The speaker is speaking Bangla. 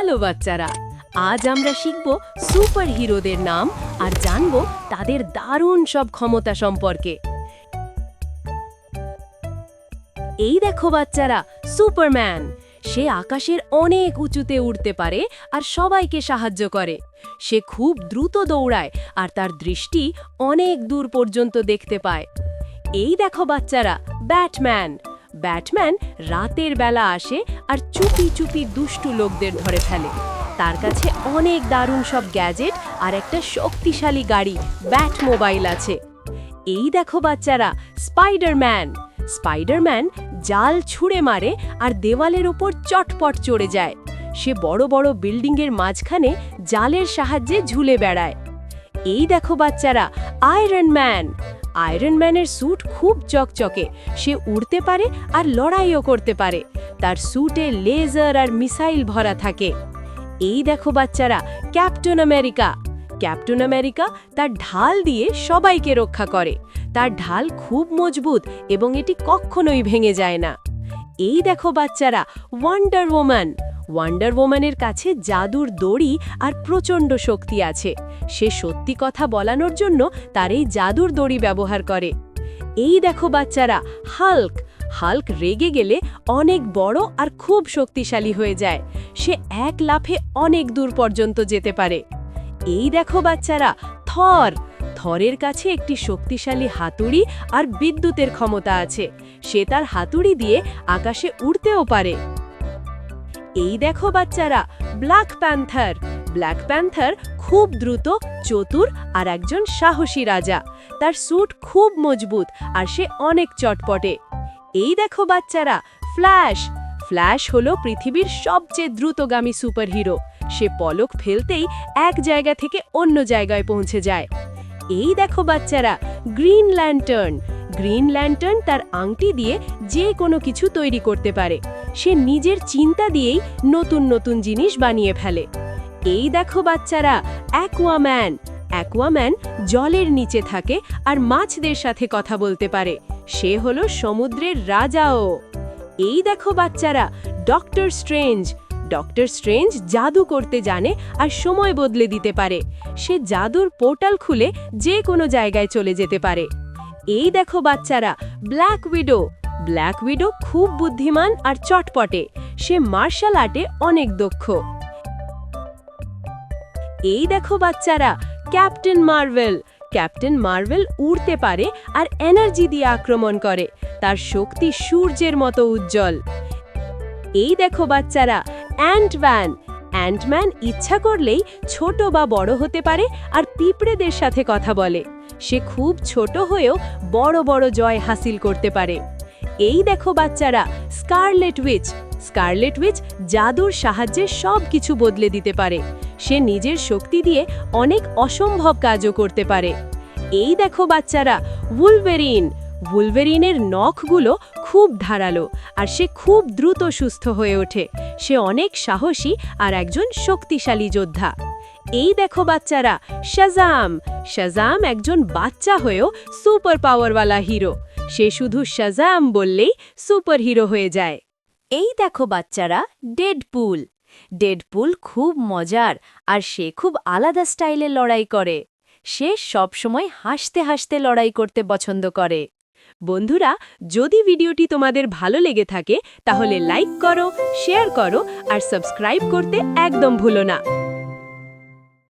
হ্যালো বাচ্চারা, আজ আমরা শিখব সুপার হিরোদের নাম আর জানব তাদের দারুণ সব ক্ষমতা সম্পর্কে। এই দেখো বাচ্চারা, সুপারম্যান। সে আকাশের অনেক উঁচুতে উড়তে পারে আর সবাইকে সাহায্য করে। সে খুব দ্রুত দৌড়ায় আর তার দৃষ্টি অনেক দূর পর্যন্ত দেখতে পায়। এই দেখো বাচ্চারা, ব্যাটম্যান। ব্যাটম্যান রাতের বেলা আসে আর চুপি চুপি দুষ্টু লোকদের ধরে ফেলে। তার কাছে অনেক দারুণ সব গ্যাজেট আর একটা শক্তিশালী গাড়ি ব্যাট মোবাইল আছে। এই দেখো বাচ্চারা, স্পাইডারম্যান। স্পাইডারম্যান জাল ছুঁড়ে মারে আর দেওয়ালের ওপর চটপট চড়ে যায়। সে বড় বড় বিল্ডিংয়ের মাঝখানে জালের সাহায্যে ঝুলে বেড়ায়। এই দেখো বাচ্চারা, আয়রন ম্যান। আয়রন ম্যানের স্যুট খুব চকচকে। সে উড়তে পারে আর লড়াইও করতে পারে। তার স্যুটে লেজার আর মিসাইল ভরা থাকে। এই দেখো বাচ্চারা, ক্যাপ্টেন আমেরিকা। ক্যাপ্টেন আমেরিকা তার ঢাল দিয়ে সবাইকে রক্ষা করে। তার ঢাল খুব মজবুত এবং এটি কখনোই ভেঙে যায় না। এই দেখো বাচ্চারা, ওয়ান্ডার ওম্যান। ওয়ান্ডার ওম্যানের কাছে জাদুর দড়ি আর প্রচণ্ড শক্তি আছে। সে সত্যি কথা বলানোর জন্য তার এই জাদুর দড়ি ব্যবহার করে। এই দেখো বাচ্চারা, হাল্ক। হাল্ক রেগে গেলে অনেক বড় আর খুব শক্তিশালী হয়ে যায়। সে এক লাফে অনেক দূর পর্যন্ত যেতে পারে। এই দেখো বাচ্চারা, থর। থরের কাছে একটি শক্তিশালী হাতুড়ি আর বিদ্যুতের ক্ষমতা আছে। সে তার হাতুড়ি দিয়ে আকাশে উড়তেও পারে। এই দেখো বাচ্চারা, ব্ল্যাক প্যান্থার। ব্ল্যাক প্যান্থার খুব দ্রুত, চতুর আর একজন সাহসী রাজা। তার স্যুট খুব মজবুত আর সে অনেক চটপটে। এই দেখো বাচ্চারা, ফ্ল্যাশ। ফ্ল্যাশ হলো পৃথিবীর সবচেয়ে দ্রুতগামী সুপারহিরো। সে পলক ফেলতেই এক জায়গা থেকে অন্য জায়গায় পৌঁছে যায়। এই দেখো বাচ্চারা, গ্রিন ল্যান্টার্ন। গ্রিন ল্যান্টার্ন তার আংটি দিয়ে যে কোনো কিছু তৈরি করতে পারে। সে নিজের চিন্তা দিয়েই নতুন নতুন জিনিস বানিয়ে ফেলে। এই দেখো বাচ্চারা, অ্যাকুয়াম্যান। অ্যাকুয়াম্যান জলের নিচে থাকে আর মাছদের সাথে কথা বলতে পারে। সে হলো সমুদ্রের রাজাও। এই দেখো বাচ্চারা, ডক্টর স্ট্রেঞ্জ। ডক্টর স্ট্রেঞ্জ জাদু করতে জানে আর সময় বদলে দিতে পারে। সে জাদুর পোর্টাল খুলে যে কোনো জায়গায় চলে যেতে পারে। এই দেখো বাচ্চারা, ব্ল্যাক উইডো। ব্ল্যাক উইডো খুব বুদ্ধিমান আর চটপটে। সে মার্শাল আর্টে অনেক দক্ষ। এই দেখো বাচ্চারা, ক্যাপ্টেন মার্ভেল। ক্যাপ্টেন মার্ভেল উড়তে পারে আর এনার্জি দিয়ে আক্রমণ করে। তার শক্তি সূর্যের মতো উজ্জ্বল। এই দেখো বাচ্চারা, অ্যান্টম্যান। অ্যান্টম্যান ইচ্ছা করলেই ছোট বা বড় হতে পারে আর পিঁপড়েদের সাথে কথা বলে। সে খুব ছোট হয়েও বড় বড় জয় হাসিল করতে পারে। এই দেখো বাচ্চারা, স্কারলেট উইচ। স্কারলেট উইচ জাদুর সাহায্যে সব কিছু বদলে দিতে পারে। সে নিজের শক্তি দিয়ে অনেক অসম্ভব কাজও করতে পারে। এই দেখো বাচ্চারা, উলভেরিন। উলভেরিনের নখগুলো খুব ধারালো আর সে খুব দ্রুত সুস্থ হয়ে ওঠে। সে অনেক সাহসী আর একজন শক্তিশালী যোদ্ধা। এই দেখো বাচ্চারা, শাজাম। শাজাম একজন বাচ্চা হয়েও সুপার পাওয়ারওয়ালা হিরো। সে শুধু শাজাম বললেই সুপার হিরো হয়ে যায়। এই দেখো বাচ্চারা, ডেডপুল। ডেডপুল খুব মজার আর সে খুব আলাদা স্টাইলে লড়াই করে। সে সবসময় হাসতে হাসতে লড়াই করতে পছন্দ করে। বন্ধুরা, যদি ভিডিওটি তোমাদের ভালো লেগে থাকে তাহলে লাইক করো, শেয়ার করো আর সাবস্ক্রাইব করতে একদম ভুলো না।